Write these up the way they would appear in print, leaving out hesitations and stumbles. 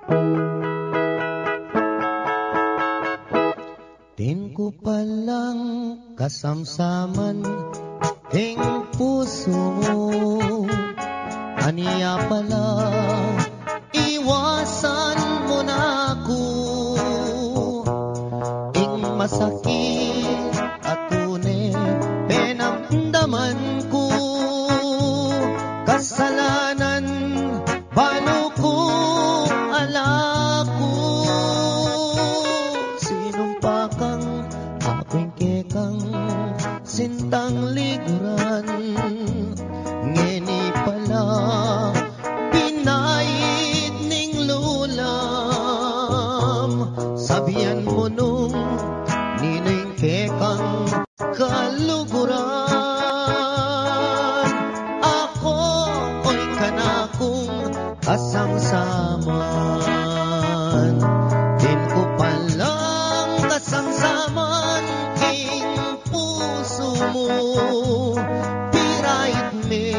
Din ko palang kasamsaman ting puso mo, aniya pala iwasan mo na ako. Ing masakit at tunay pinamdaman ko, kasalanan paano ko alako. Sinumpa kang ako'y kekang sintang liguran, ngeni pala pinait ning lulam. Sabihan mo nung nining kekang kaluguran, ako oy kanakong kasamsaman. Din ko palang kasamsaman king puso mo, pirait me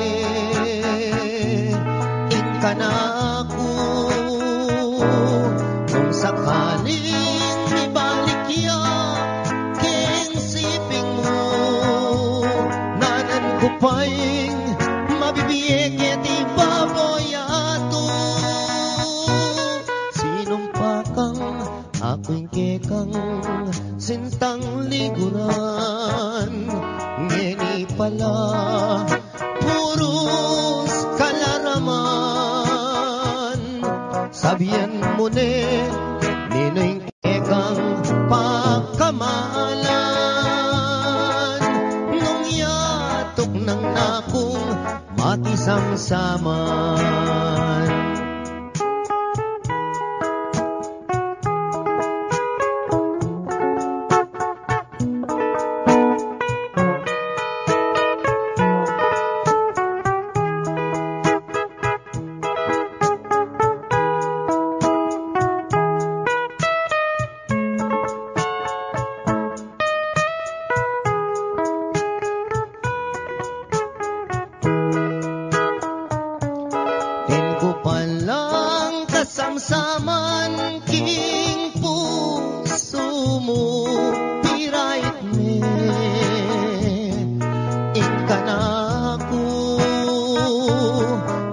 inkanako. Kung sakaling ibalik ya king siping mo, nanan ko pa'y mabibiyek iti baboyato. Sinumpa kang ako'y kekang sintang liguran, ngeni pala puros kalaraman. Sabihan mo ne nino'y kekang pagkamalan, nung yatok ng nakong matisamsaman. Din ko palang kasamsaman king puso mo, pirait me inkanako.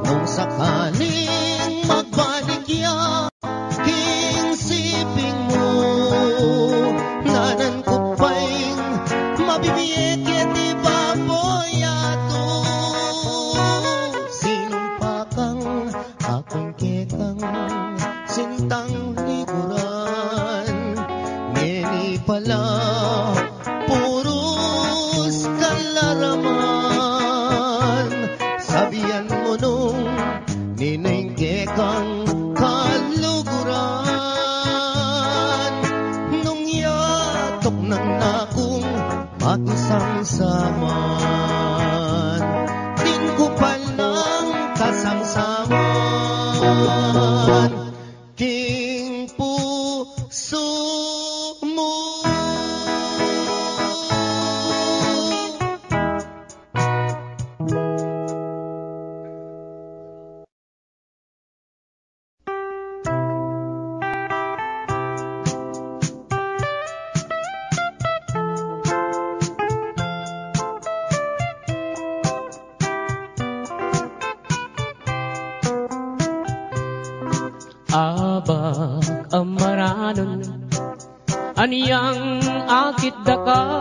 Nung sakaling magbalik ya king siping mo, nanan ko pa'y mabibiyek iti baboyato. Sinumpa kang ako'y kekang sintang liguran, ngeni pala puros kalaraman. Sabihan mo nung nining kekang kaluguran, nung yatok ng nakong makisangsaman. Din ko palang kasamsaman king puso mo. Abag amaranon aniyang akit daka,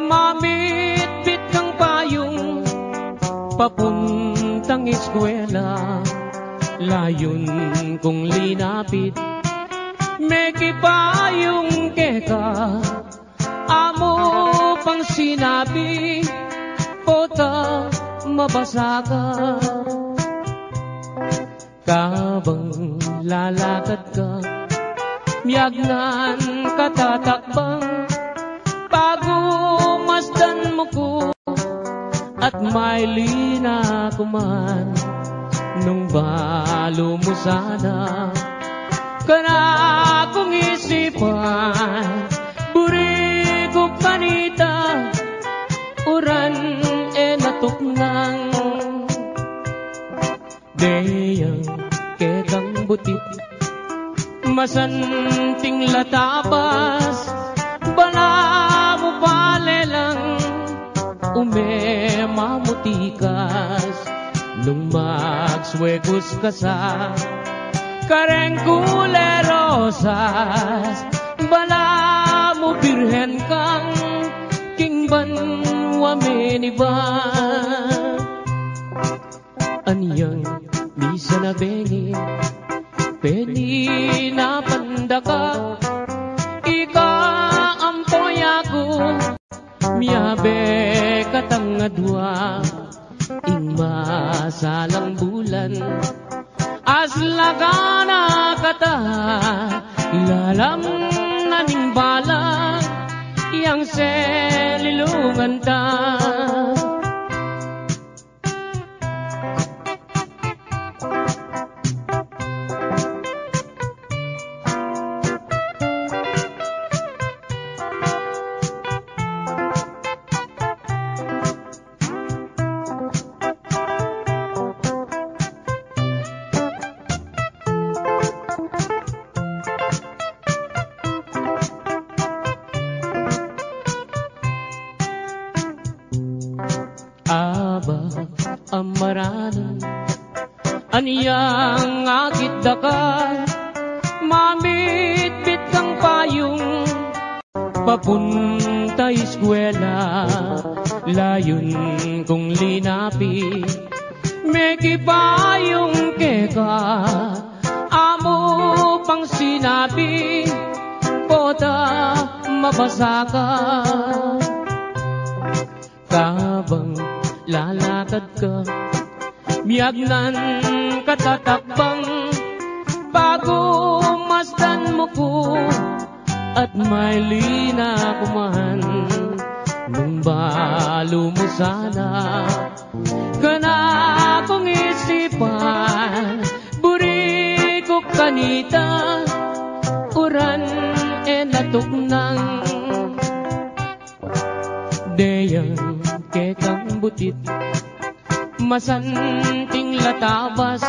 mamit-bit kang payong papuntang eskwela. Layon kong linapit meki payong keka, amo pang sinabi pota mabasa ka. Kabang lalakad ka, miyagnan katatakbang, bago masdan mo ko at may lina kuman. Nung balo mo sana kana kong isipan, buri ko kanita uran natuknang deyang kekang butit masanting latabas, bala mo palelang umemamutikas, nung magswegos ka sa kareng kulerosas, bala mo birhen kang kingban wameniban. Anyang misa na bengi peni na pandaka, ika ampoy ako miyabe katangadwa, ing masalang bulan aslagana kata, lalam naning bala yang selilungan ta. Aba amaranan aniyang agit daka, mamit-bit kang payong papunta eskwela, layon kong linapi meki payong keka, amo pang sinabi kota mabasa ka. Kabang lalakad ka, miyagnan katatakbang, bago masdan mo ko at may lina kuman, nung balo mo sana kana kong isipan, buri ko kanita uran elatok nang deyang kekang butit, masanting latabas,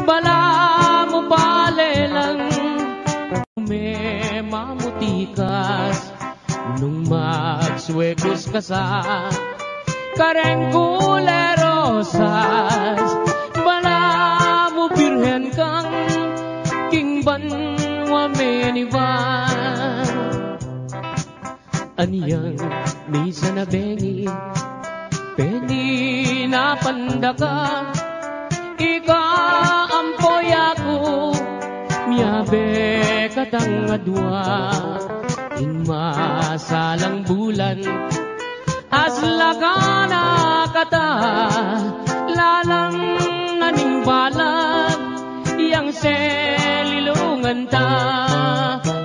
bala mo palelang umemamutikas, nung magswegos ka sa kareng kulerosas, bala mo birhen kang kingban wameniban. Aniyang misa na bengi peni na pandaka, ika ampoy ako miyabe katangadwa, ing masalang bulan aslagana kata, lalang naning balag yang selilungan ta,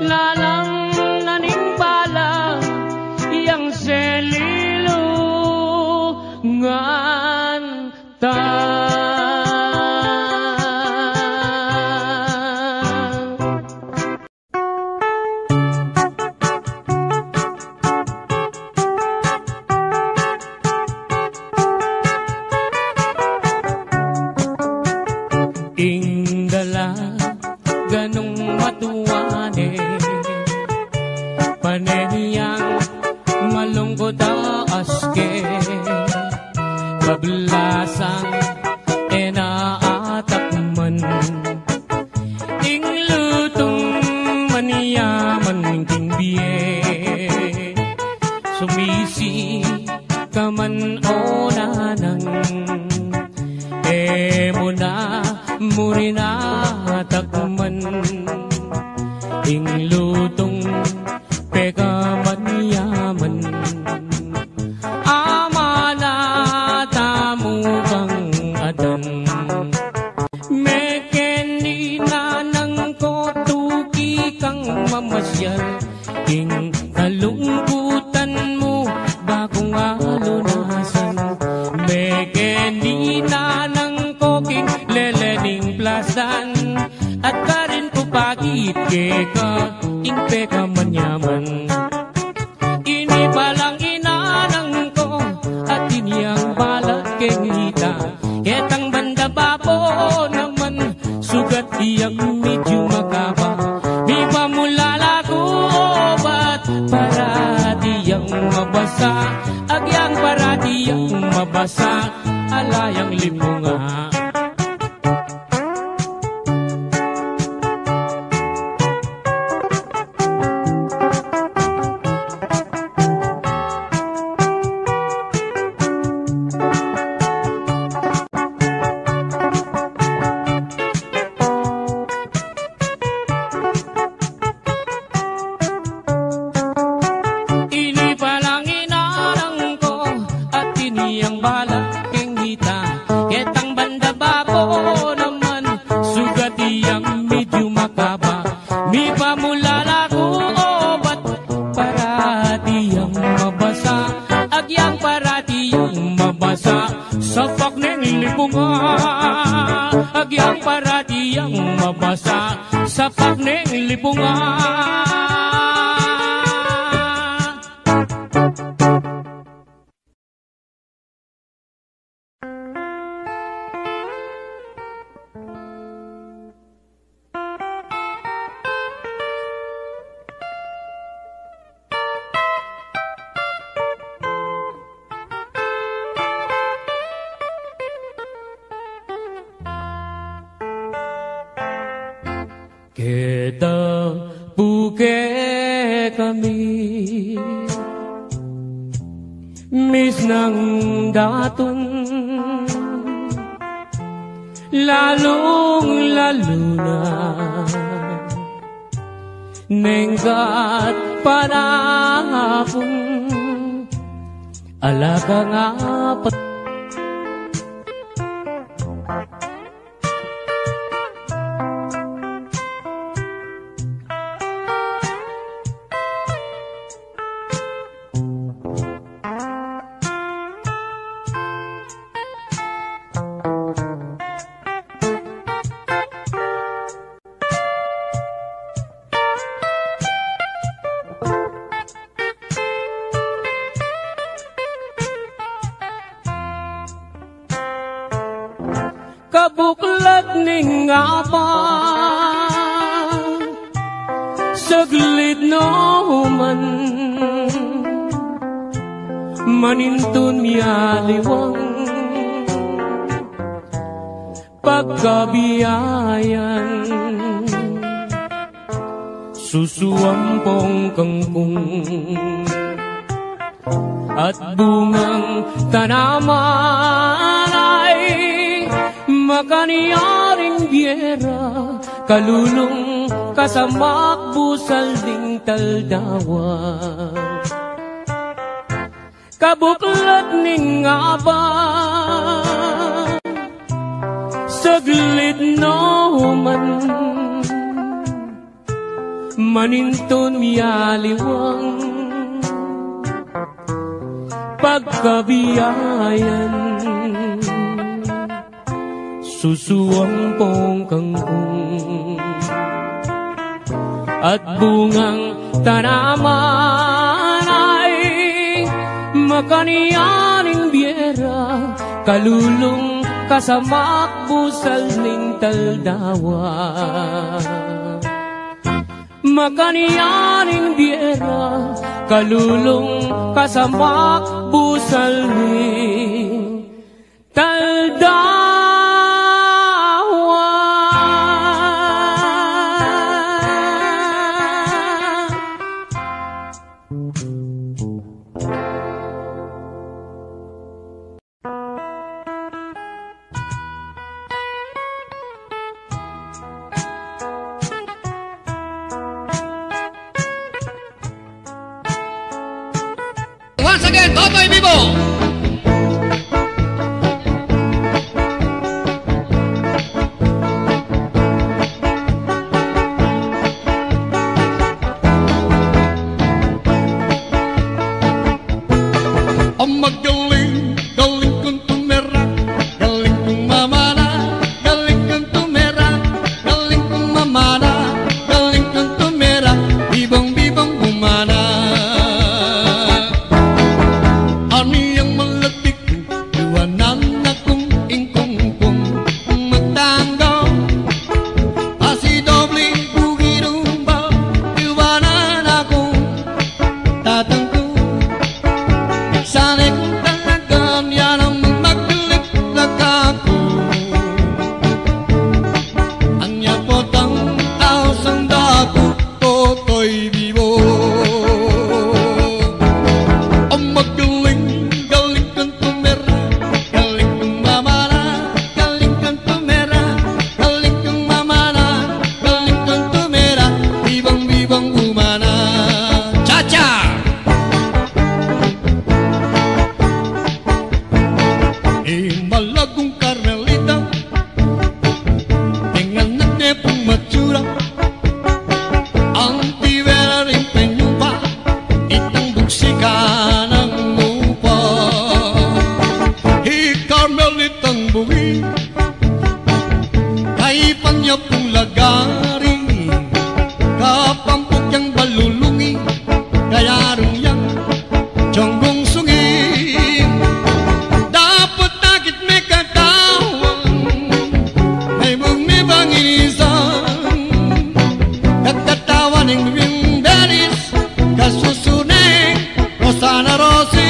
lalang naning balag yang selilungan ta. Ing dala ganong matuwane, paneniyang malungkot aske, bablasang enaatakman, ing lutong maniyaman king biye, sumisi kaman onanan, muna murina takman, ing lutong peka manyaman, amana tamu kang adan, mekeni nanang kotuki kang mamasyal, ing kalungkutan mo bakong alunasan, mekeni nanang koking lelening plasan, at karin po pagit keka ing peka manyaman, ini balang inanang ko at iniyang balat kengita, etang banda babo naman sugat iyang medyo makaba. yang limunga. Agyang parati yang mabasa sa pagning lipungan. Kita puke kami mis ng daton, lalong lalo na nengkat panahapon, alaga nga pat kabuklat ning apa saglit no man manintun miyaliwang pagkabiyayan susuampong kangkong at bungang tanaman ay makaniyaring biera, kalulong kasamak busal ding taldawa. Kabuklat ning aba, saglit no man, maninton miyaliwang, pagkabiyayan susuampong kangkong at bungang tanaman ay makaniyaning biera, kalulong kasamak busal ning taldawa. Makaniyaning biera, kalulong kasamak busal ning taldawa. Once again, Totoy Vivo. Ang magaling, galing kong tumera, galing kong mamana, galing kong tumera, galing kong mamana, galing kong tumera, bibang-bibang bumana. Ani ang Ay panya pong lagari kapampok yang balulungi kayarong yang jonggong sungi dapat takit me katawan may bumi bangisan katatawan ng bibing beris kasusuneng rosana rosil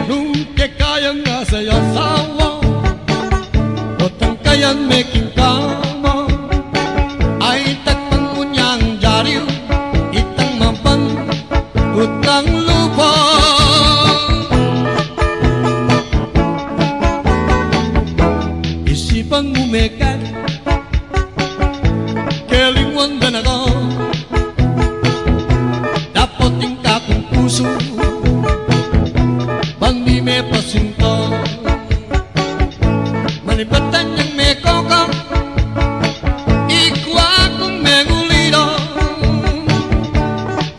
nung kekayang nasa yasawa rotang kayan meking kama ay takpan mo niyang jariw itang mapan utang lupa isipang umekat kelingwan dan ako dapat tingka kong puso bandi me pasinta manibatan yang me kokang ikwa kong mengulido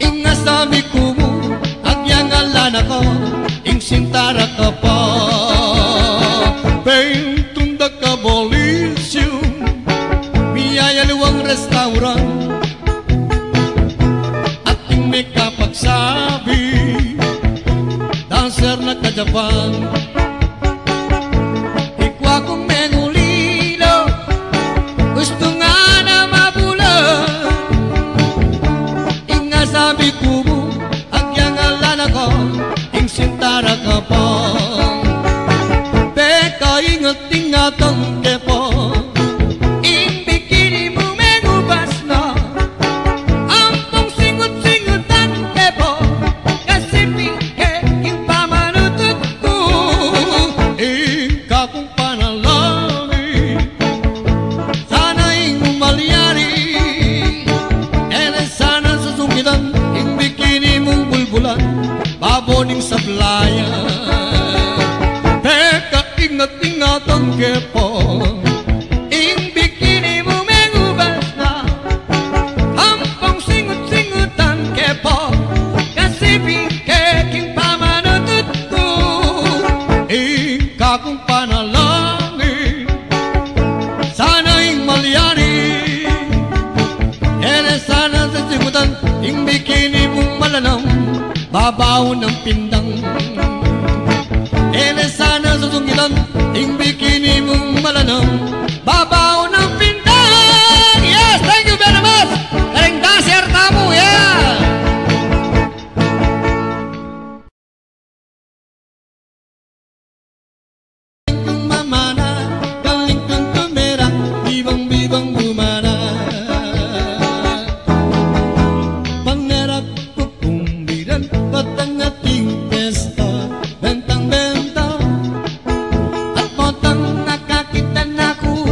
inga sabi kumu agyang alan ako ing sintara ka pa pentunda ka bolisyo biyaya luwang restaurant at ing may kapagsabi dancer na ka Japan ikwa kong mengulido gusto nga na mabulan inga sabi kumu agyang alan ako ing sintara ka pa teka ingat-ingatan kepo ing bikini mo mengubas na ampong singut-singutan kepo kasi pike ing pamanutut ko ing kakong panalangin sana ing umalyari ene sana susungitan ing bikini mong bulbulan baboning sablayan teka ingat-ingatan kepo ing bikini mo mengubas na ampong singut-singutan kepo kasi pikeking pamanutut ko ing kakong panalangin sana ing malyari ene sana sa sigutan ing bikini mong malanam babaw ng pindang ene sana susungitan ing bikini mong malanam babaw ng pindang. Yes, thank you very much galing dancer tamu ya. Kung mamana galing kong tumera bibang-bibang bumana pangarap ko kumbiran batang ating pesta bentang-benta at potang nakakitan ako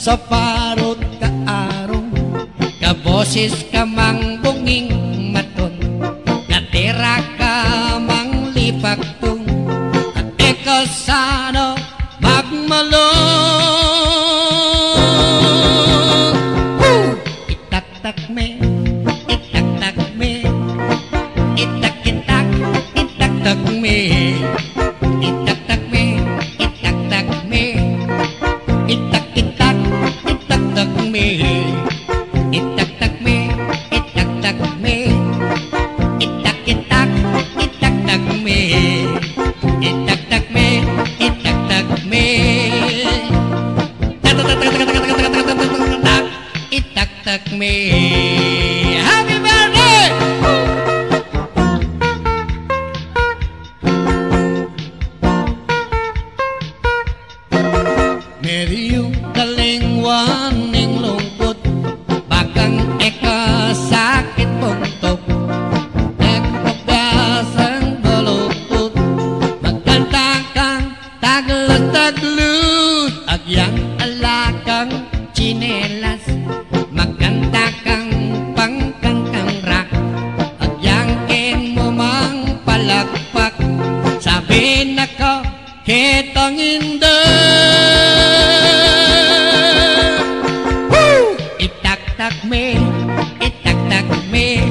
sa parot kaarong, kaboses ka mang bunging maton, katira ka mang lipaktong, at ikaw sana magmalong. Itak-tak me, itak-tak me, itak-itak, itak-tak me, itak-tak me, itak-tak me, itak-itak, itak-tak me, itak-tak me, itak-tak me, itak-itak, itak-tak me, itak-tak me, itak-tak me, itak-tak me. Happy birthday! Meriyong kalingwan ning lungkot, bakang eka sakit puntok, nagpabasang baluktot, magkanta kang taglut-taglut, agyang alakang chinelas, magkanta kang pangkantang rock, agyang ken mo mang palakpak, sabi na ko kitang inda. Itak-tak me, itak-tak me,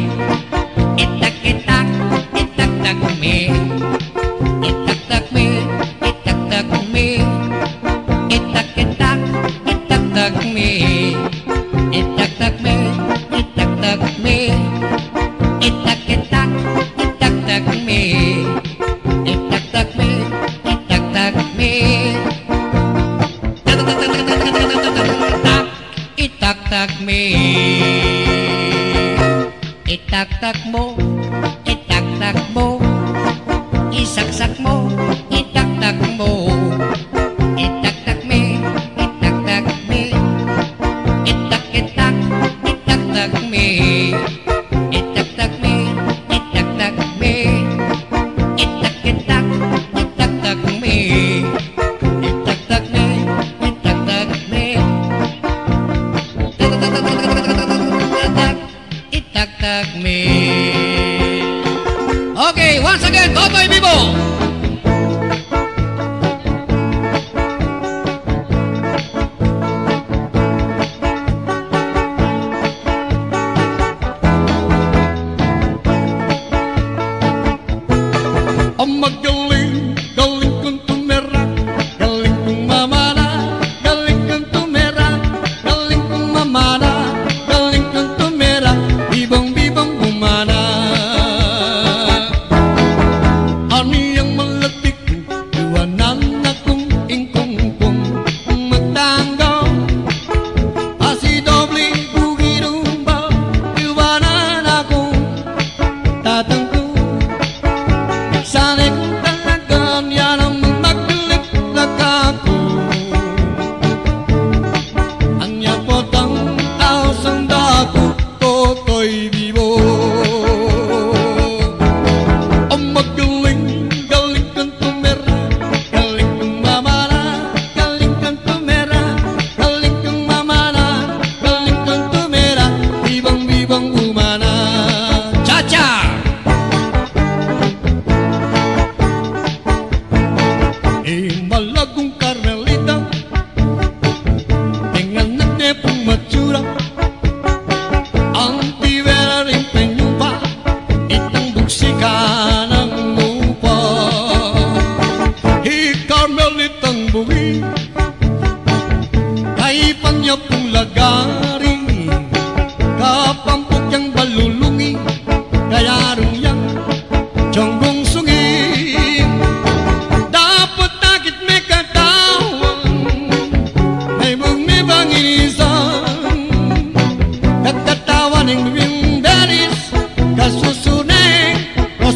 itak-itak, itak-tak me, itak-tak me, itak-tak me, itak-itak, itak-tak me, itak-tak me, itak-tak me, itak-itak, itak-tak me, itak-tak me, itak-tak me, itak-tak me. Itak-tak mo, itak-tak mo, isaksak mo, itak-tak mo, itak-tak me, itak-tak me, itak-itak, itak-tak me, itak-tak me, itak-tak me, itak-itak, itak-tak me, itak-tak me, itak-tak me, itak-tak me. Okay, once again, Totoy Vivo. Ang magaling, galing kong tumera, galing kong mamana, galing kong tumera, galing kong mamana, galing kong tumera, bibang-bibang umana. Ani ang malatik, iwanan akong ingkong-kong magtanggaw, asi doble bugirumba, iwanan akong tatangko. Sana kung talagang yan ang magliklag ako, ang yapotang ausang dako, Totoy Vivo. Ang magaling, galing kang tumera, galing kang mamana, galing kang tumera, galing kang mamana, galing kang tumera, bibang-bibang umana. Cha-cha! Malagong Carmelita, dengan nete pong matsura, ang tibera rin penyupa, itang buksika ng lupa. Carmelitang buwi, kay panya pong lagari, kapampok yang balulungi, kaya rin yang jonggong sungi.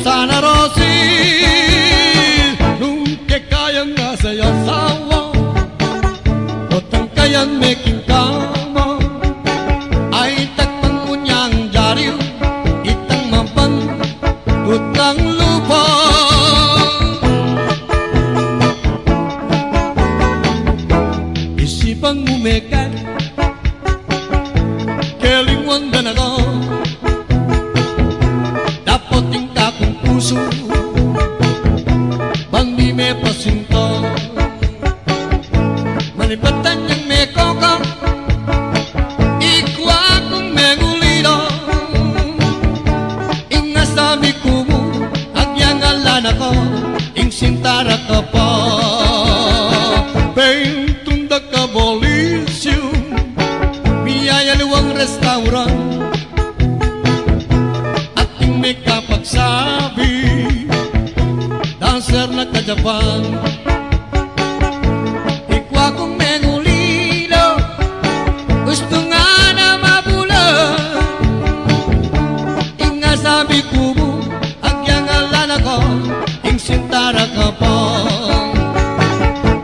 Sana Rosi, nung kekayang nasa yasawa, otang kayang making kama, ay takpan mo niyang jariw, itang mapan, tutang lupa. Isipang umekat, sabi ko mo agyang alana ko ing sintara ka pa tunda ka bolisyo biyaya luwang restaurant at ting may kapagsabi dancer na ka Japan ikwa kong mengulilo gusto nga na mabulan inga sabi ko mo agyang alana ko ing sintara ka pa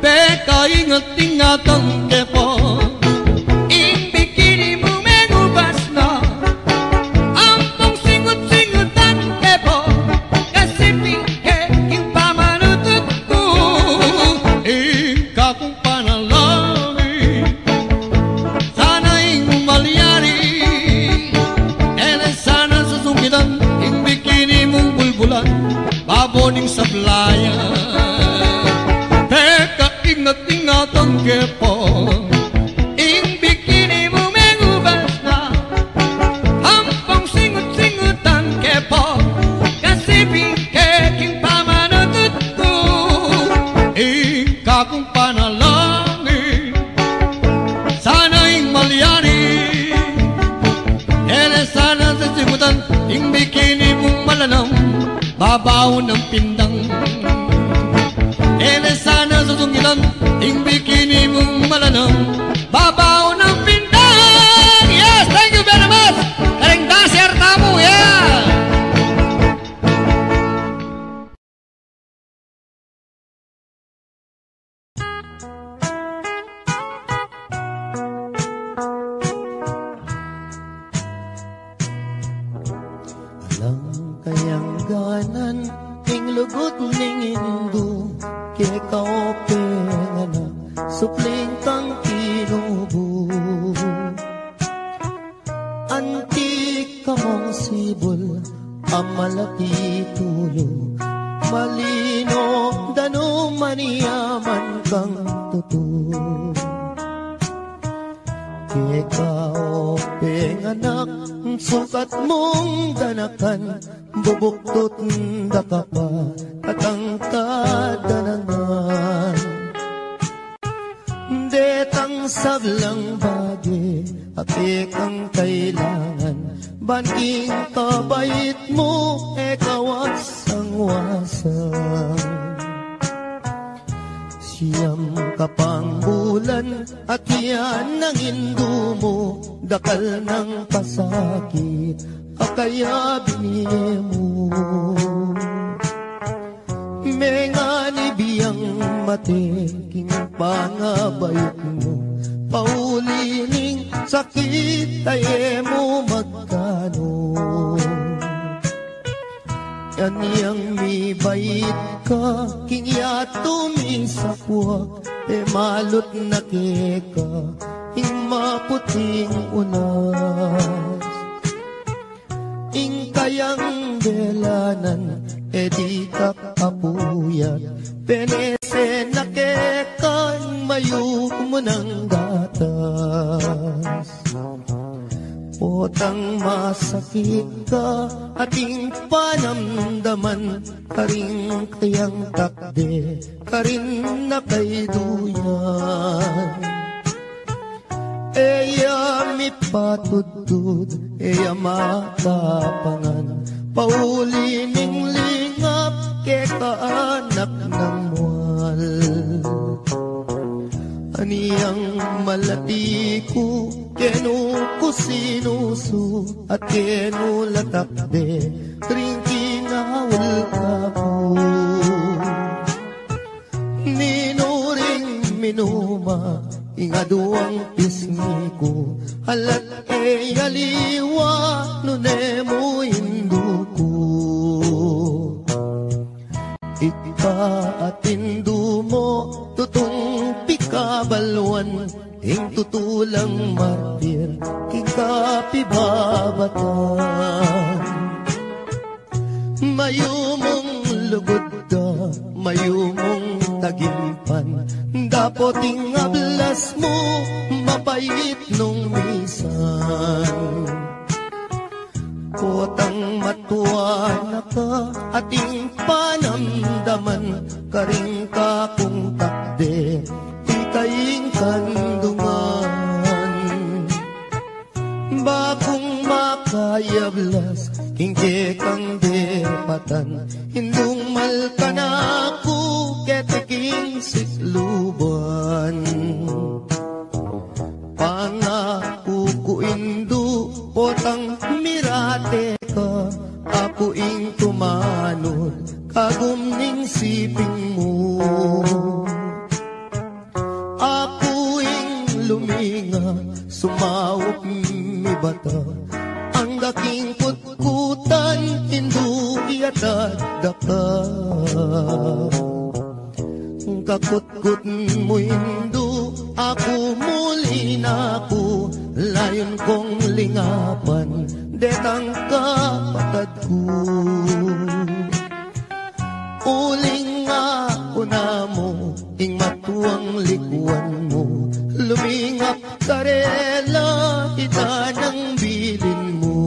beka ingat-ingatan ke po ing bikini mo mengubas na ampong singut-singutan ke po kasi pingke ing pamanutut ko ing kakong panalangin sana ing malyari ene sana susungitan ing bikini mong bulbulan baboning sablayan teka ingat-ingatan ke po ing bikini mo mengubas na ampong singut-singutan ke po kasi bingke king pamanutut ko ing kakong panalangin sana ing malyari ene sana susungitan ing bikini mong malanam babaw ng pindang ene sana susungitan ing bikini mong malanam babaw ng pindang. Yes, thank you very much karing dancer tamu ya. Alam kayang ganan ing lugot ning indu ke kaope nga na supling kang tinubo antik kamong sibol amalati tulo malino dano maniyaman kang tutu ke kaope nga anak sukat mong danakan bubuktot da ka pa katangkad danangan detang sablang bagi apik ang kailangan banking kabait mo wasang-wasang siyam kapang bulan at yan ang hindu mo dakal ng pasakit kaya binili mo menga ni biyang mateking pangabayot mo paulining sakit tayo mo magkano yan yang mi bait ka kingya tumisapwak malot na keka ing maputing unas ing kayang belanan di kakapuyat penese na kekan mayu mo ng gatas potang masakit ka ating panamdaman karing kayang takde karin na kay duyan eya mi patudud eya matapangan paulining lingap ke kaanak ng mual aniyang malati ko kenu ko sinusu at kenu latakde ringking awal ka po ninuring minuma ingaduang pisngi ko halat yaliwa nunemo induko ikaatindu mo tutong pikabalwan ing tutulang martir kikapibabatan mayumong lugod ka mayumong tagimpan dapoting ablas mo mapait nung misan Potang matuwa na ka ating panamdaman, karing ka kung takde ikaing kandungan. Bakong makayablas kingke kang depatan, hindung mal ka na ako ketiking sikluban. Pangako ko indu potang mirate ka, ako ing tumanod kagumning siping mo. Ako ing luminga sumawak mi bata, ang daking kutkutan hindu iatadaka. Kakutkut mo hindu, ako muli na ako, layon kong lingapan, detang kapatad ko. Uling ako na mo, ing matuang likuan mo, lumingap karela, ita ng bilin mo.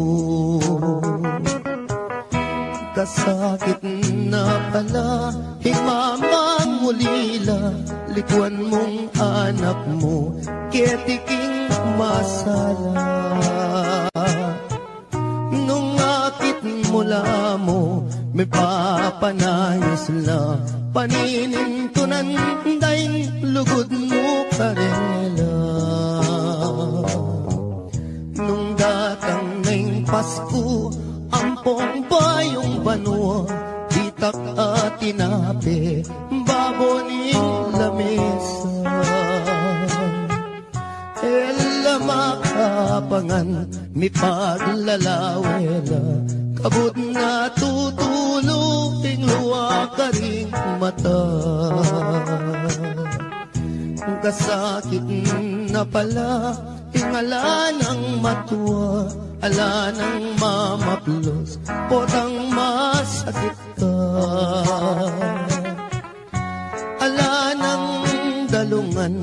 Kasakit na pala, himamang ulila, likuan mong anak mo, ketiking masala. Nung akit mula mo, may papanayos la, paninintunan daing lugod mo karela. Nung datang ng Pasko, ampong bayong banwa, itak at tinape, baboning lamesa. Ela makapangan, mi paglalawela, kabut na tutulong, luwa ka ring mata. Kasakit na pala, ingala ng matuwa, ala ng mamaplos, potang masakit ka. Ala ng dalungan,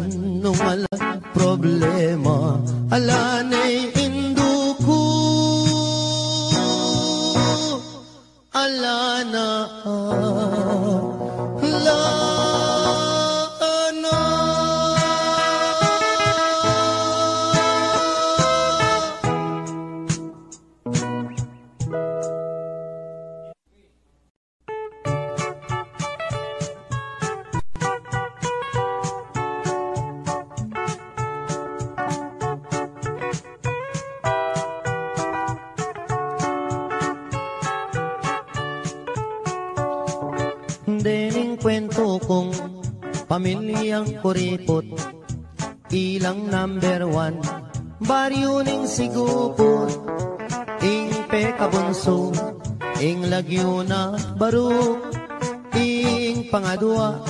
nung ala problema, ala na'y induko, ala na ala. Dening kwento kong pamilyang kuripot, ilang number 1, baryo ning sigupot, ing pekabunso, ing lagyo na baruk, ing pangadwa,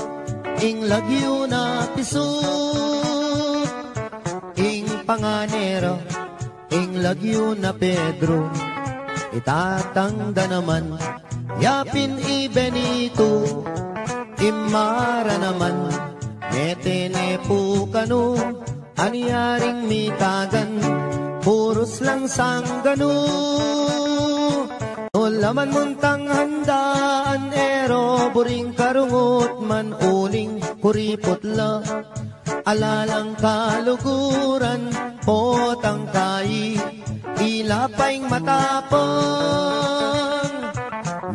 ing lagyo na pisuk, ing panganero, ing lagyo na Pedro, itatangda naman, yapin ibenito, imara naman, netene po kano, anyaring mitagan, puros lang sanggano. Nolaman muntang handaan, ero buring karungot man uling kuripot la, alalang kaluguran, potang kai, ilapaing matapang.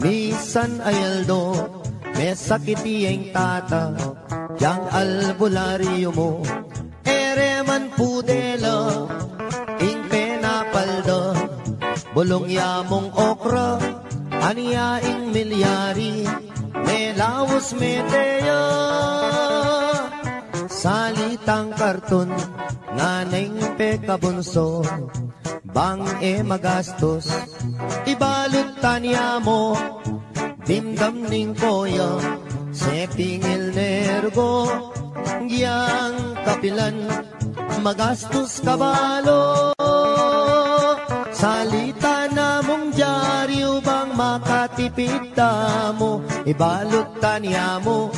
Misan ayaldo, may sakiti ang tata, yang albularyo mo, ereman pudela, ing penapalda, bulong yamong okra, aniya ing milyari, may lawas meteya. Salitang karton, nganeng pekabunso, bang magastos, ibalot tanya mo, dimdam ning koya, sepingil nergo, giyang kapilan, magastos kabalo. Salita na mong dyaryo bang makatipid mo, ibalot tanya mo,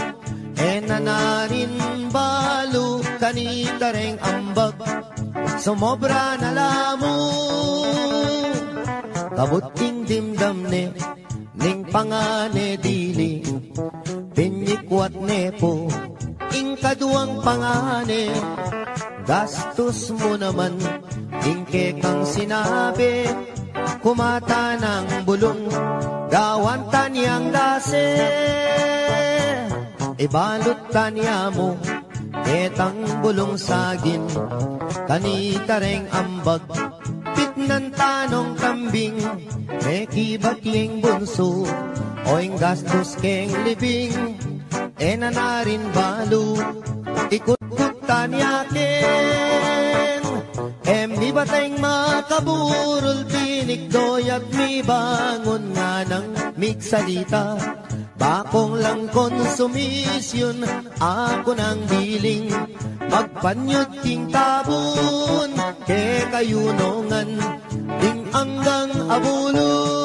nanarin balo, kanitareng ambag, sumobra na lamo. kabuting dimdamne, ning pangane dili, pinyikwat nepo, ing kaduang pangane, gastos mo naman, ingke kang sinabi, kumata ng bulong, gawan taniyang dase, ibalot taniya mo, etang bulong sagin, kanita reng ambag, pitnan tanong kambing, mekibating bunso, oing gastos keng libing, ena na rin balo, ikut-kut tanyakin, mi bateng makaburol, pinikdoy at mi bangon nga ng miksalita, bakong lang konsumisyon, ako ng biling, magpanyod king tabon, ke kayunongan, ding anggang abuloy.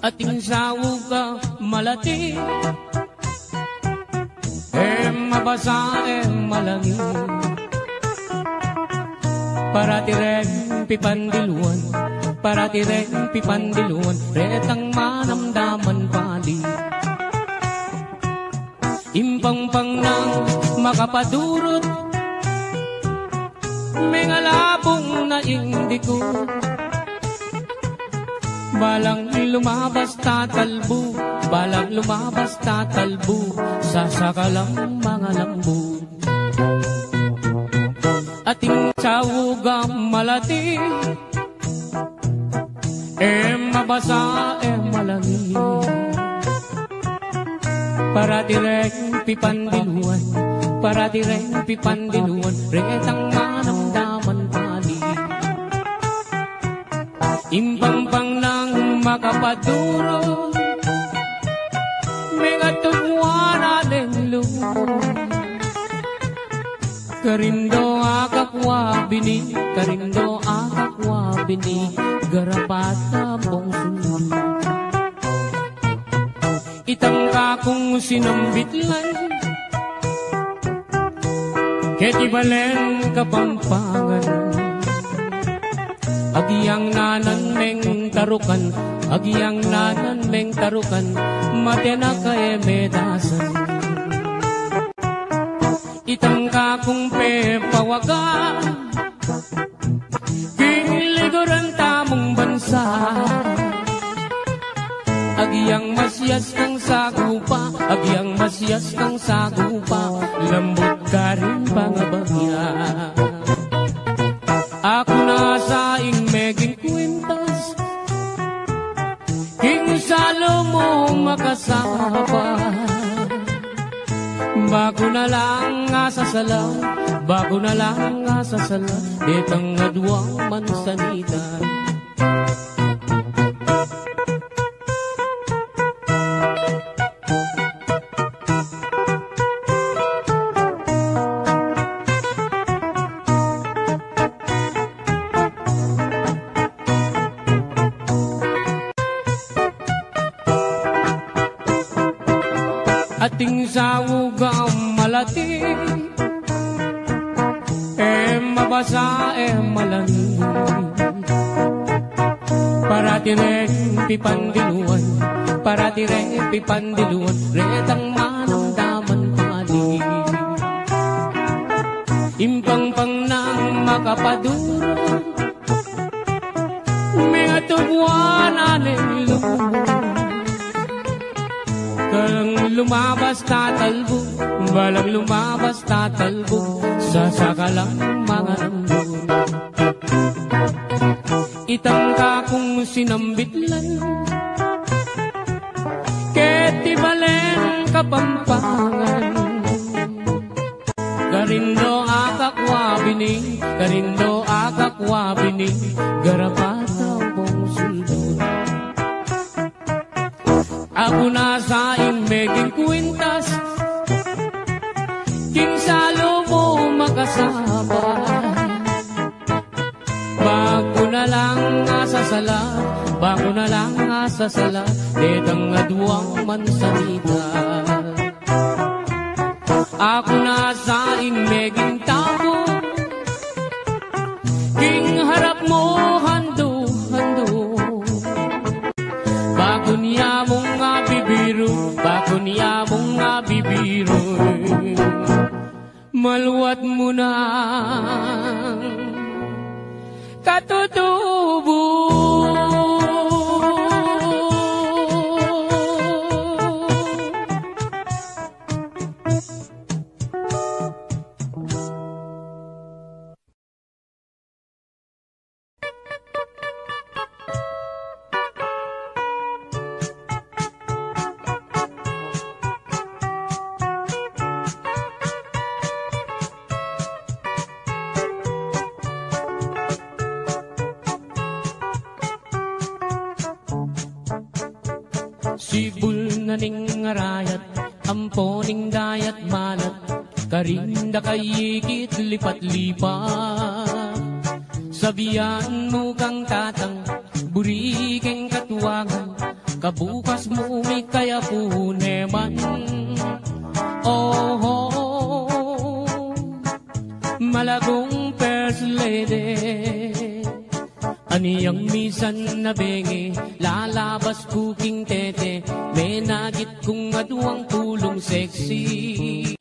ating sawog ka malati, mabasa malangi, para tireng pipandiluan, para tireng pipandiluan, retang manamdaman pali. Impangpang nang makapadurot, may ngalabong na indiko, balang lumabas tatalbo, balang lumabas tatalbo, sasakalang mga lambo. Ating sawugang malati, mabasa malangi, para direng pipandiluan, para direng pipandiluan, retang manamdaman pali. Impangpang nang makapaduro, may katugwan alenglo, karindo akakwa bini, karindo akakwa bini, garapata mong sunod. Itangka kong sinambitlan, ketibalen kapampangan, agiyang nanan meng tarukan, agiyang nanan meng tarukan, matena ka medasan. Itangka kong pepawaga, kiniligoran tamong bansa, agiyang masyas kang sagupa, agiyang masyas kang sagupa, lambot ka rin pangabagya. Ako nasa ingmeging kwintas, king salo mo makasapa, bago na lang asasala, bago na lang asasala, ditang adwang mansanita. Ating sawugang malati, mabasa malangi, para tireng pipandiluan, para tireng pipandiluan, retang manamdaman pali. Impangpang nang makapaduro, may atubwan alenglo, kalang lumabas tatalbo, balang lumabas tatalbo, sasakalang mga lambo. Itangka kong sinambitlan, ketibalen kapampangan, karindo akakwa bini, karindo akakwa bini, garapata mong suldod. Ako nasa ingmeging kwintas, king salo mo makasama, bago na lang asasala, bago na lang asasala, detang adwang mansanita. Ako nasa ingmeging tabo, king harap mo hando-hando, bago niya mong bibiro, bago niya mong bibiro, maluwat mo na katutubo. Sibul na ning ngarayat, amponing dayat malat, karinda kayikit lipat-lipat. Sabihan mo kang tatang, burikeng katuwangan, kabukas mo may kaya puneman. Oh, malagong first lady, aniyang misan na bengi, lalabas kuking tete, may nagit kung aduang tulong sexy.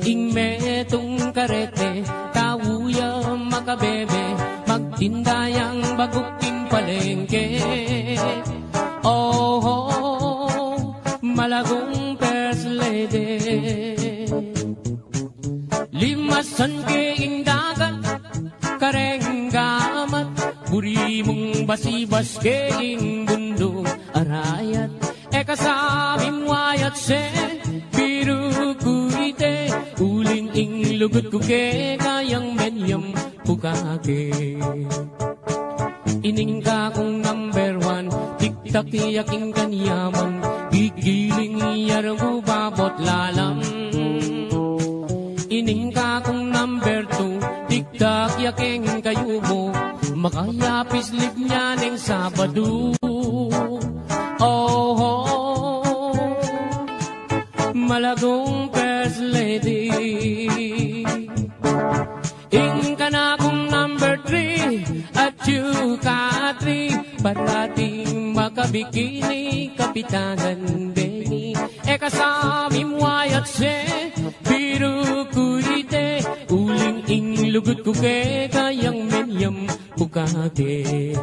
Ing metong karete, tawuya makabebe, magtindayang baguking palengke. Oh, malagong first lady, limasan keing dagat, karenggamat, buri mong basibas keing bundong arayat. Kasabing wayat se, biru kuite, uling ing lugut kuke, kayang menyam pukake. Ining ka kong number one, tiktak yaking kanyaman, gigiling iyar mo babot lalam. Ining ka kong number two, tiktak yaking kayo mo, makayapis lip niya ng Sabado. Oh, malagong first lady, ing ka na kong number three, at you ka three, parating makabikini, kapitanan bengi. Kasami mo ayat se, biru kuite, uling ing lugut kuke, kayang menyam pukake.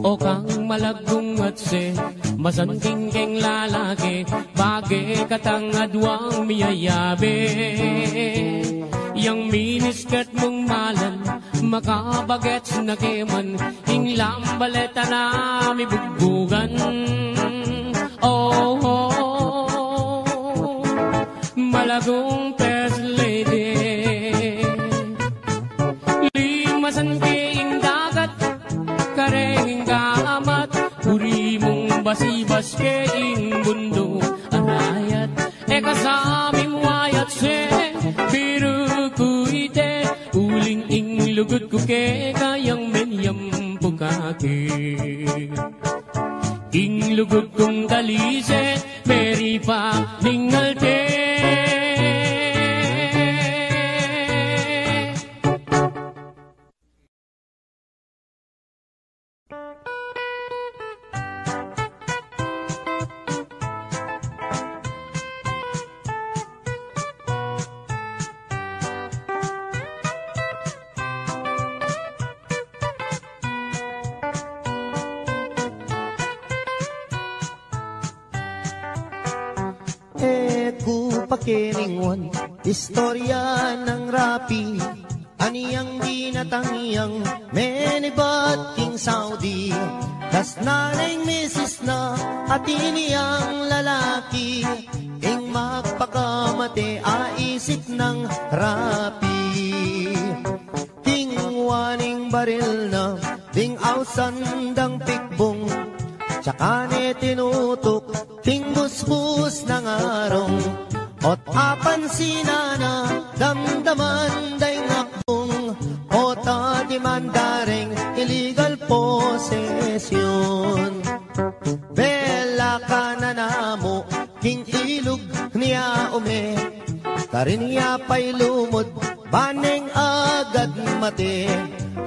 O kang malagong at se, masanting keng lalaki, bagay katangadwang miyayabe. Yang miniskirt mong malan, makabagets na keman, ing lambaleta na mi bugbugan. Oh, malagong first lady, limasan keing dagat, kareng gamat, puri mong basibas keing bundo arayat. Kasaming wayat se, biru kuite, uling ing lugut kuke, kayang menyam pukake. Ing lugut kong kalise, meri pa ningalte. Pakiringwan, istorya ng rapi, aniyang ginatangiyang menibat king Saudi. Das nanay misis na at iniyang lalaki, ing magpakamate aisip ng rapi. Ting waning baril na, ting ausandang pikbong, tsaka ne tinutok, ting busbus ng arong. Ot apan sinana, damdaman day ngakbong, ota dimandaring illegal possession. Bela ka na namo, king ilog niya ume, karin niya pa'y lumod, baneng agad mate.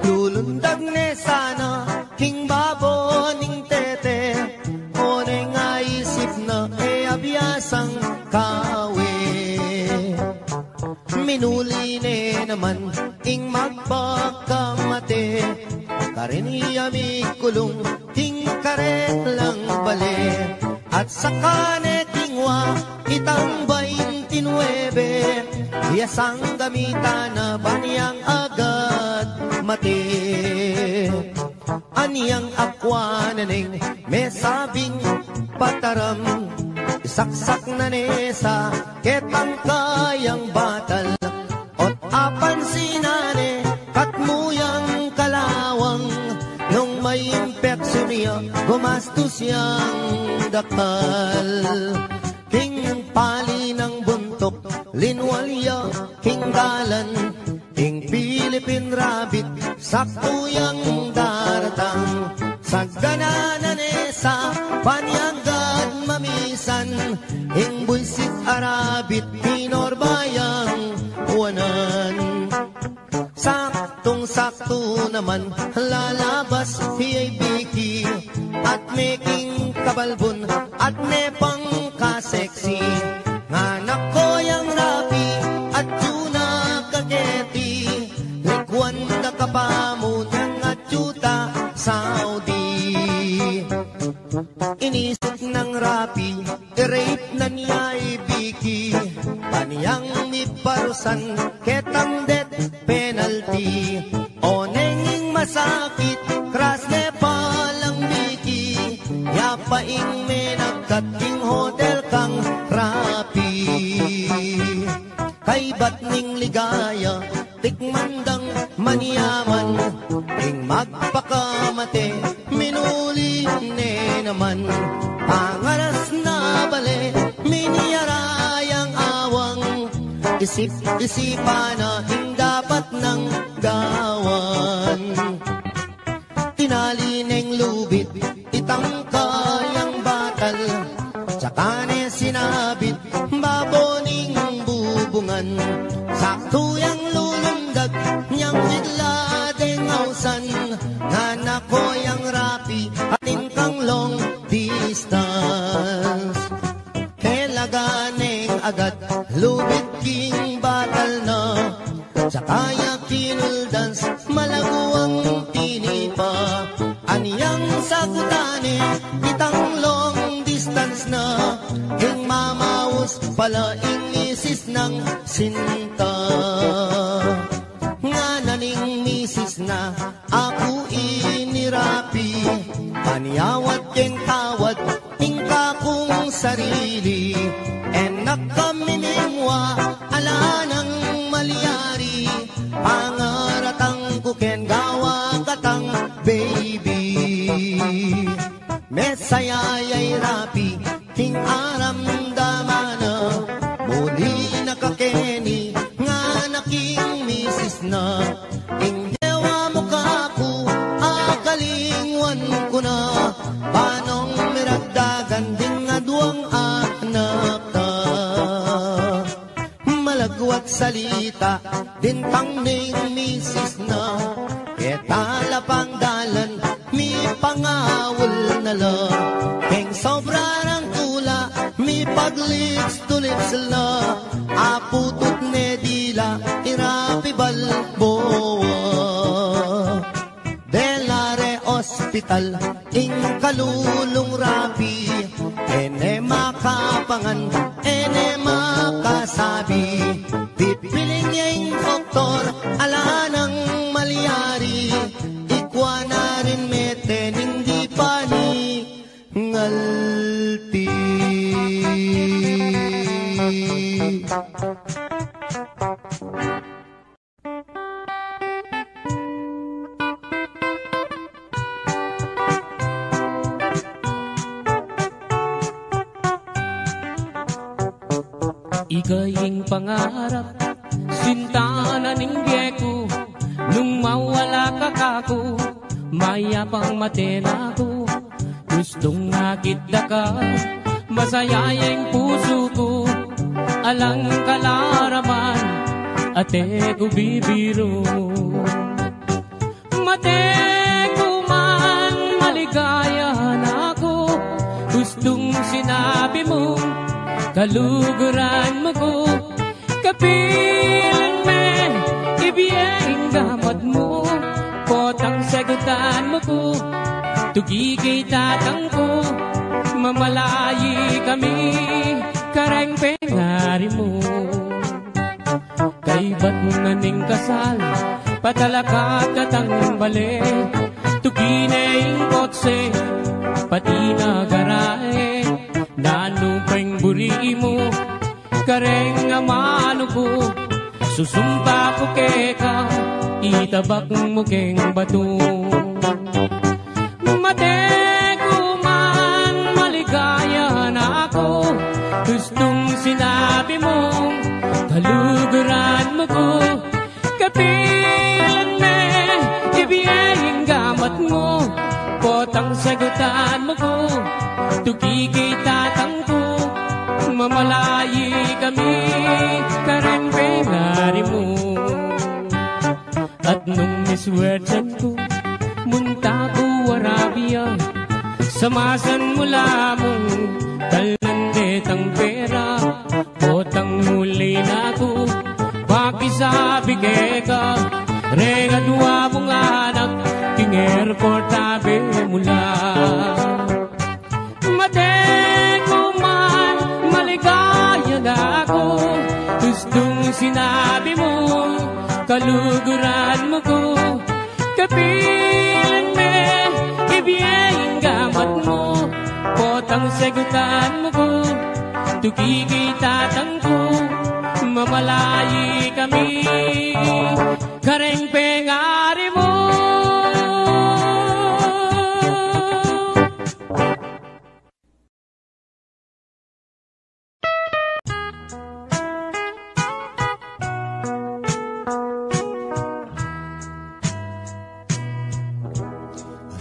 Lulundag ne sana, king baboning tete, o neng aisip na abiyasang kawe. Minuli ne naman ing magpakamate, karin niya mi kulong, ting karet lang bale. At saka ne tingwa itang 29, iyasang gamitan na baniyang agad mate. Aniyang akwa na neng may sabing pataram, saksak na nesa ketang kayang batal. Ot apan sinane katmuyang kalawang, nung may impeksyon niya gumastos siyang dakal. King pali ng buntok linwalya king dalan, king Philippine rabbit saktuyang daratang, sa gananan sa Panyagad mamisan, ing buisit arabit, pinorbayang uwanan. Saktong-sakto naman, lalabas hiyay biki, at making kabalbon, at nepang kaseksi. Nganak ko yang rapi, at tuna kaketi, likwan na kapamunang at yuta Saudi. Inisip ng rapi, i-rape na niya ibiki, paniyang iparusan, ketang death penalty. O nenging masakit, kras ne palang biki, yapaing menagkating hotel kang rapi. Kay ba't ning ligaya, tikmandang maniyaman, ing magpakamate, minuli ne naman. Pangaras na bale, miniyarayang awang, isip-isipan na ing dapat ng gawan. Tinali neng lubid, itangkayang batal, tsaka ne sinabit, baboning bubungan. Sakto yang lulundag, niyang bigla deng hausan, nganak ko yang rapi, atin kang long distance. Kailaganeng agad, lubid king batal na, tsaka ya kinuldans, malaguang tinipa. Aniyang sagutane, itang long distance na, ing mamaus pala ing misis ng sinta. Nga naning misis na, ako inirapi, aniyawat ken tawad, ing kakong sarili. Enak kami mimwa, ala ng malyari, pangaratang kuken gawa katang baby. Mesayayay rapi, king aram damana, muli nakakeni, nga naking misis na. Ing dewa mo kako, akalingwan ko na, panong miragdagan din nga duwang anak ta. Malagwat salita, din pang ning misis na, ketala pang dalan, mi pangawal na lang. Keng sobra ng tula, mi paglips to lips la, aputot ne dila, irapi balboa. Delare Hospital, ing kalulong rapi, ene makapangan, ene makasabi. Pipiling yung doktor, ala ng malyari, ikwa na rin meten, hindi pa ni ngalti. Igaying pangarap, sinta na ninggye ko, nung mawala ka kako, mayapang matena ko. Gustong nakita ka, masaya yung puso ko, alang kalaraman, ate ko bibiro. Mate ko man, maligaya na ako, gustong sinabi mo, kaluguran mo ko, kapilan me, ibiyeng damat mo, potang sagutan mo ko, tugigay tatang ko, mamalayi kami, karang pengari mo. Kay ba't naning kasal, patalakat katang bale, tuginay kotse, pati na garae, nanupeng buri mo, kareng amano ko, susumpa ko keka, itabak mo keng bato. Mate ko man, maligaya na ako, gustong sinabi mo, kaluguran mo ko, kapilan me, ibiyeng gamat mo, potang sagutan mo ko, tugigay tatang ko, mamalayi kami, karempe ngari mo. At nung miswertan ko, munta ko Arabia, samasan mula mong talnandetang pera, potang muli na ko, pakisabi ka, rega dua mong anak, kinger ko tabi mula. Mateko man, maligaya na ako, gustong sinabi mo, kaluguran mo ko, kapilan me, ibiyeng gamat mo, potang sagutan mo ko, tugigay tatang ko, mamalayi kami, kareng pengari mo.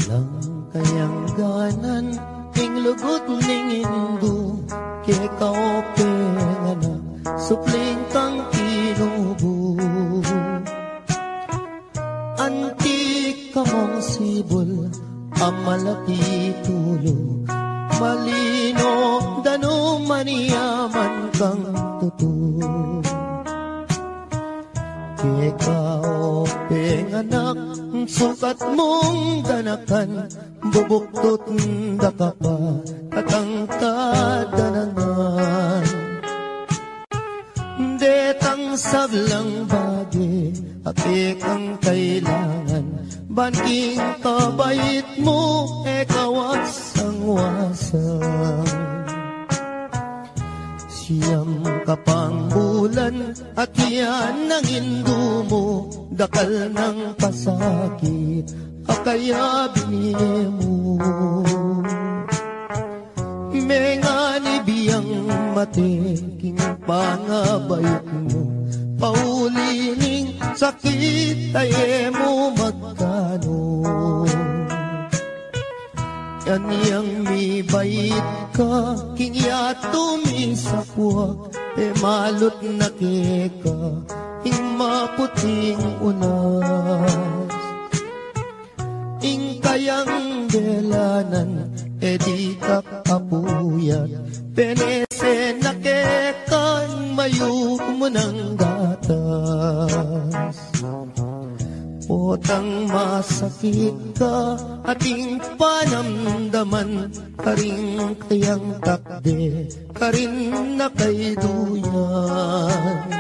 Alam kayang ganan, ing lugot ning indo, kaya kaope nga na, supling kang inubo. Antik ka mong sibol, amalaki tulo, malino, dano maniyaman kang tuto. Kaya kaope nga anak, sukat mong ganakan, bubuktot da ka pa, katangkad danangan. Detang sablang bagi, apik ang kailangan, banking kabait mo, wasang-wasang. Siyam ka pang bulan, at yan ang indo mo, dakal ng pasakit, akaya binili mo. Menga ni biyang mateking pangabayot mo, paulining sakit ay mo magkano. Yan yang mi bait ka, kingya tumisapwak, malot na keka, ing maputing unas. Ing kayang delanan, di ka kapuyat, penese na kekan, mayo mo ng gatas. Potang masakit ka, ating panamdaman, karing kayang takde, karin na kay duyan.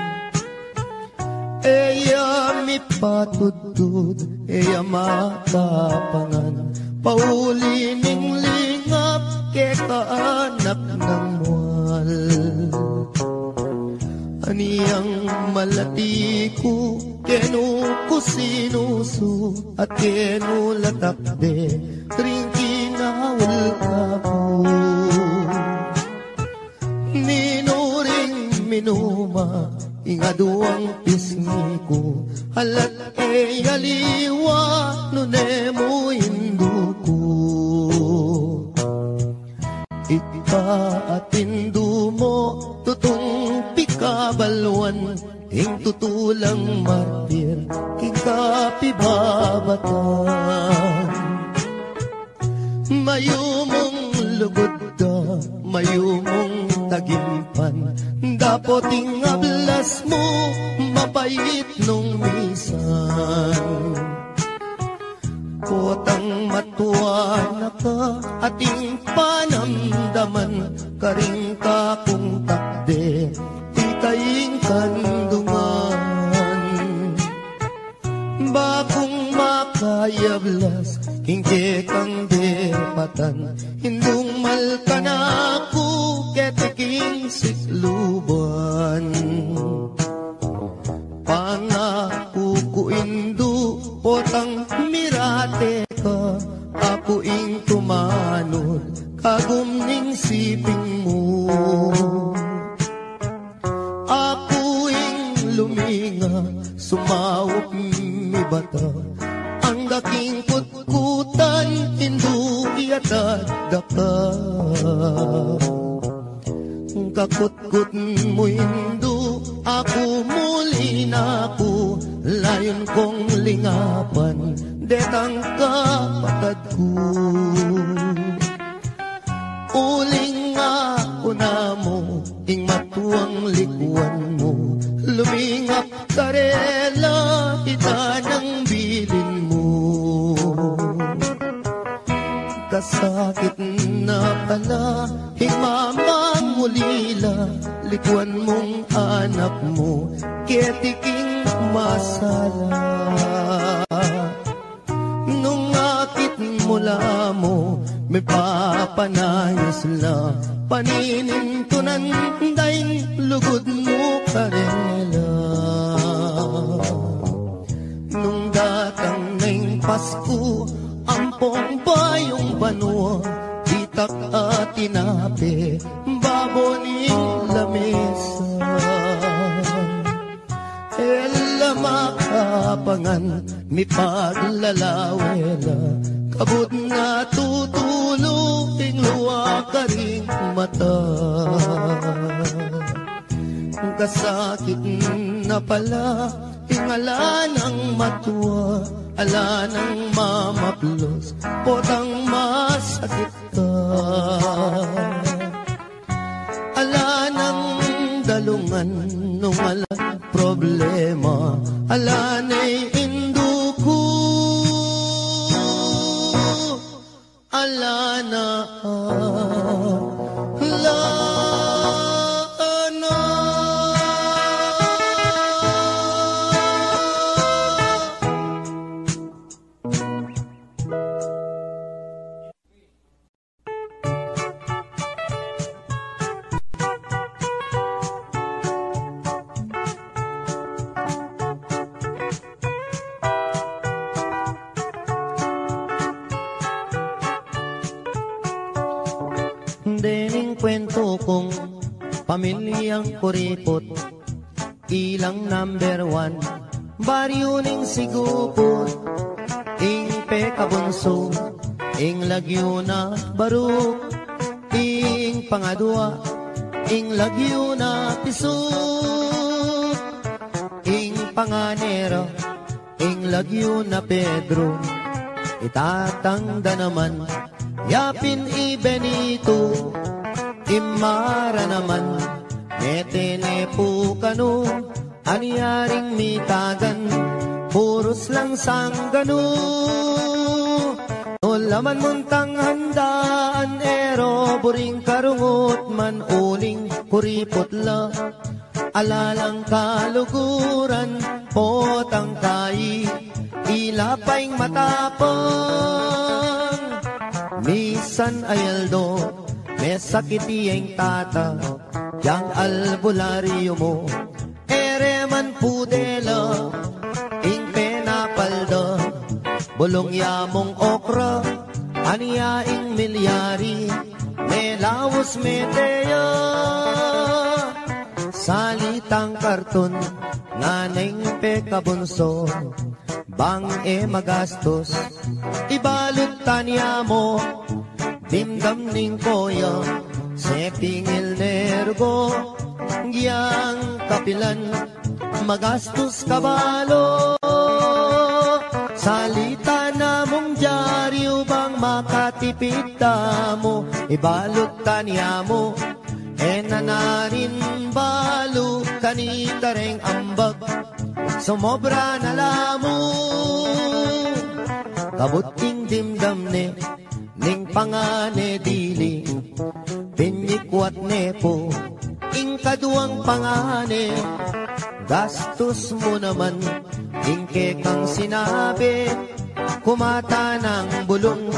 Eya mi patudud, eya matapangan, paulining lingap, ke kaanak ng mual. Aniyang malati ko, kenu ko sinuso, at kenu latakde, ring kinawal ka po. Minuring minuma, ingaduang pisngi ko, halat yaliwa, nunemo indu ko. Ika-atindu mo, tutong pikabalwan, ing tutulang martir, kikapibabatan. Mayumong lugod ka, mayumong tagimpan, dapoting ablas mo, mabait nung misan. Potang matuwa na ka, ating panamdaman, karing ka kung takde, ikaying kandungan. Bakong makayablas, kingke kang depatan, hindung malka na ako, ketiking sikluban. Pangako ko indo, potang mirate ka, ako ing tumanod, kagumning siping mo. Ako ing luminga, sumawak mi bata, ang daking kutkutan, indo Ikakutkut mo indo, ako muli na ako, layon kong lingapan, detang kapatid ko. Uling ako na mo, ing matuang likuan mo, lumingap karela, kita ng bilin mo. Kasakit na pala, himamang ulila, likuan mong anak mo, ketiking masala. Nung akit mula mo, may papanayos la, paninintunan daing lugod mo karela. Nung datang ng Pasko, ampong bayong banwa, itak at tinapi, baboning lamesa. Ela makapangan, mi paglalawela, kabut na tutulong luwa ka ring mata. Kasakit na pala, ingala ng matuwa, ala ng mamaplos, potang masakit ka. Ala ng dalungan, nung ala problema, ala na'y induko, ala na ala. Dening kwento kong pamilyang kuripot, ilang number 1, baryo ning sigupot, ing pekabunso, ing lagyo na baruk, ing pangadwa, ing lagyo na pisut, ing panganero, ing lagyo na Pedro, itatangda naman, yapin i Benito, imara naman, netene po kano, anyaring mitagan, puros lang sanggano. Nolaman muntang handaan, ero buring karungot man uling kuripot la, alalang kaluguran, potang kai, ilapaing matapang. Misan ayaldo, may sakiti ang tata, yang albularyo mo, ereman pudela, ing penapalda, bulong yamong okra, aniya ing milyari, may lawos meteya. Salitang karton, nganeng pekabunso, bang magastos, ibalot tanya mo, dimdam ning koya, sepingil nergo, giyang kapilan, magastos kabalo. Salita na mong dyaryo, bang makatipid mo, ibalot tanya mo, nanarin balo, kanita reng ambag, sumobra na lamo. Kabuting dimdam ne, ning pangane dili, pinyikwat nepo, ing kaduang pangane, gastos mo naman, ing kekang sinabi, kumata ng bulong,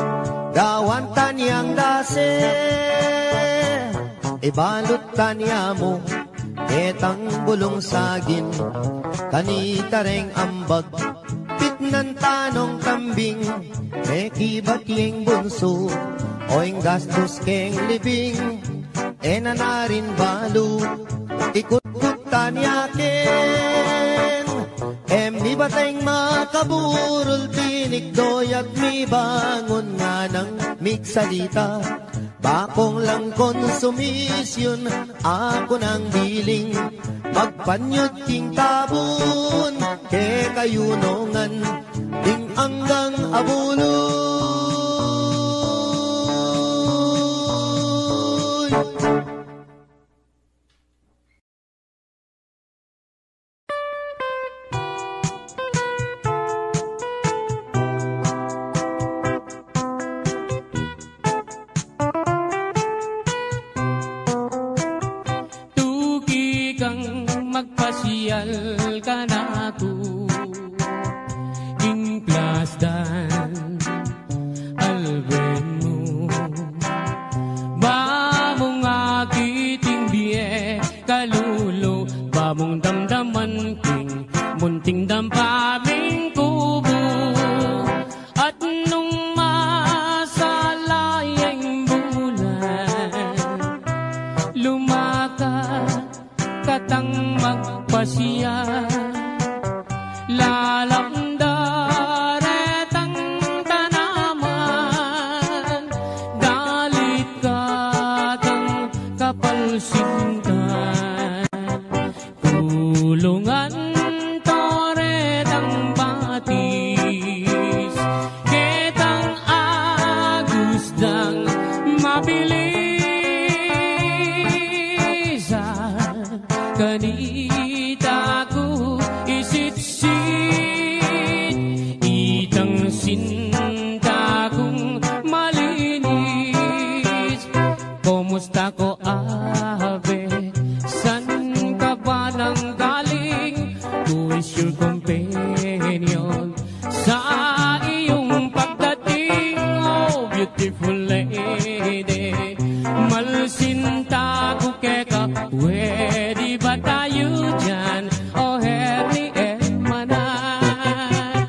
gawan tanyang dase, ibalot tanya mo, etang bulong sagin, kanita reng ambag, pitnan tanong kambing, mekibat yung bunso, oing gastos keng libing, nanarin balo, ikut-kut tanyakin, mi bateng makaburol, tinikdoy at mi bangon nga ng miksalita. Bakong lang konsumisyon, ako nang biling. Magpanyot king tabun, ke kayunongan, ding anggang abuloy. Magpasiyal ka na ako, king plasdan, alben mo. Ba mong akiting biye, kalulo, ba mong damdaman king, munting dampaming kubo. At nung masalayang bulan, lumakad katang magpasya, lalamdaretang tanaman, dalit katang kapalsingan, kulungan toretang batis, ketang agusdang mabilis. Kanita ko isit-sit, itang sinta kong malinis. Kumusta ko abe, san ka ba nang galing? Who is your companion sa iyong pagdating? Oh, beautiful lady, malsinta ko keka, pwede ba tayo dyan? O herni emanan,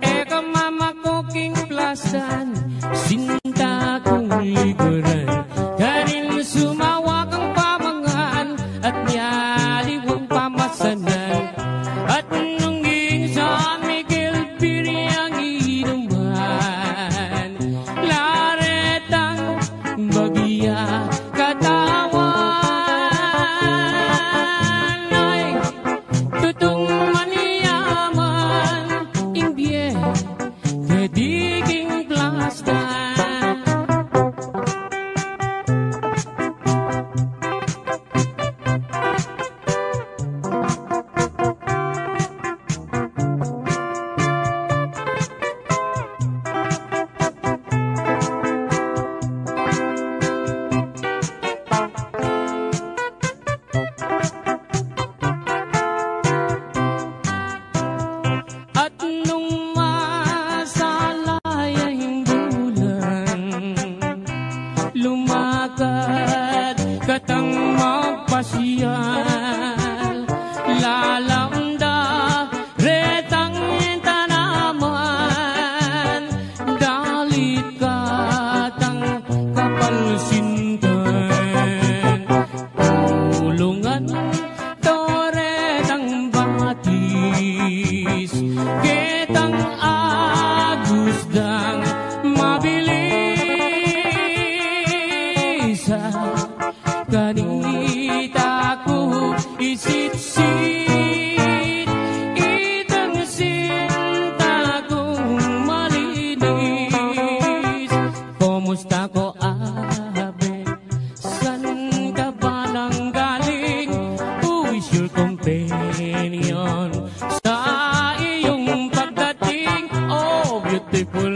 eka mama ko king plasan, sinta kong liguran, kanin sumawa kang pamangan, at nyaliwang pamasanan, at nung San Miguel Piriang inuman, laretang bagya katawan. Companion sa iyong pagdating, oh beautiful